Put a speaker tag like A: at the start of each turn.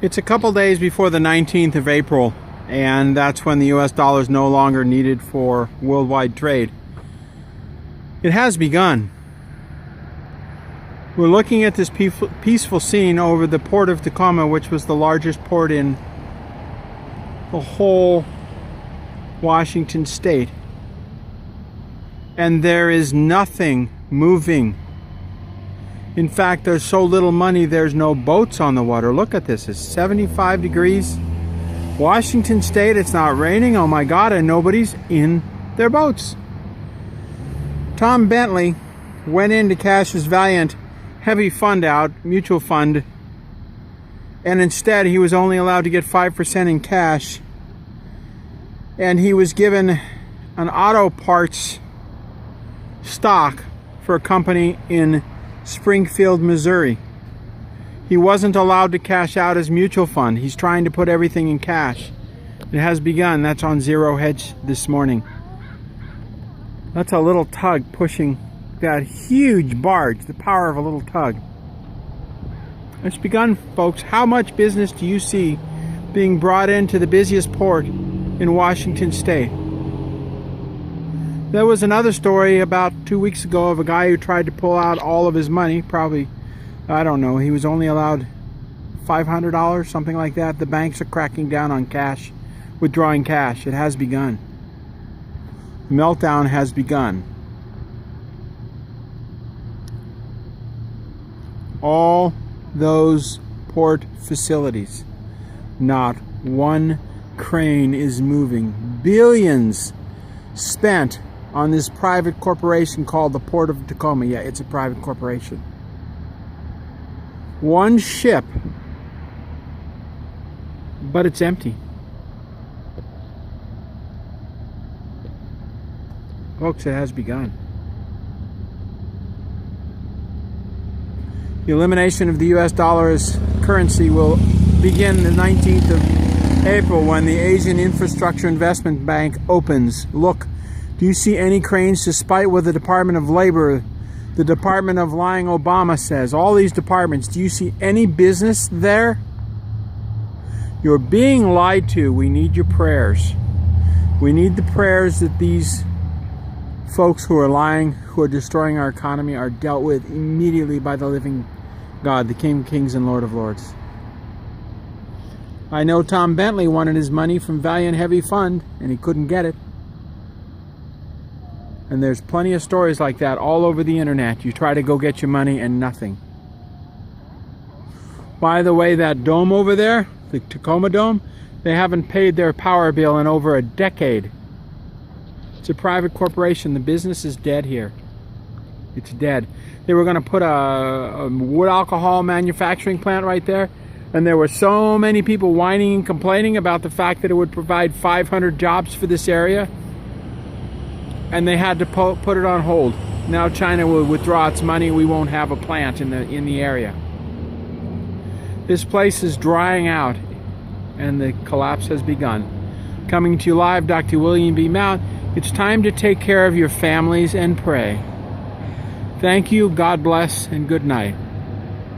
A: It's a couple days before the 19th of April, and that's when the US dollar is no longer needed for worldwide trade. It has begun. We're looking at this peaceful scene over the port of Tacoma, which was the largest port in the whole Washington state. And there is nothing moving. In fact, there's so little money, there's no boats on the water. Look at this, it's 75 degrees. Washington state, it's not raining, oh my God, and nobody's in their boats. Tom Bentley went in to cash his Valiant heavy fund out, mutual fund, and instead he was only allowed to get 5% in cash. And he was given an auto parts stock for a company in Springfield, Missouri. He wasn't allowed to cash out his mutual fund. He's trying to put everything in cash. It has begun. That's on Zero Hedge this morning. That's a little tug pushing that huge barge, the power of a little tug. It's begun, folks. How much business do you see being brought into the busiest port in Washington state? There was another story about 2 weeks ago of a guy who tried to pull out all of his money. Probably, I don't know, he was only allowed $500, something like that. The banks are cracking down on cash, withdrawing cash. It has begun. The meltdown has begun. All those port facilities, not one crane is moving. Billions spent on this private corporation called the Port of Tacoma. Yeah, it's a private corporation. One ship, but it's empty. Folks, it has begun. The elimination of the US dollar as currency will begin the 19th of April when the Asian Infrastructure Investment Bank opens. Look, do you see any cranes, despite what the Department of Labor, the Department of Lying Obama says? All these departments, do you see any business there? You're being lied to. We need your prayers. We need the prayers that these folks who are lying, who are destroying our economy, are dealt with immediately by the living God, the King of Kings and Lord of Lords. I know Tom Bentley wanted his money from Valiant Heavy Fund, and he couldn't get it. And there's plenty of stories like that all over the internet. You try to go get your money and nothing. By the way, that dome over there, the Tacoma Dome, they haven't paid their power bill in over a decade. It's a private corporation. The business is dead here. It's dead. They were going to put a wood alcohol manufacturing plant right there, and there were so many people whining and complaining about the fact that it would provide 500 jobs for this area, and they had to put it on hold. Now China will withdraw its money. We won't have a plant in the area. This place is drying out, and the collapse has begun. Coming to you live, Dr. William B. Mount. It's time to take care of your families and pray. Thank you, God bless, and good night.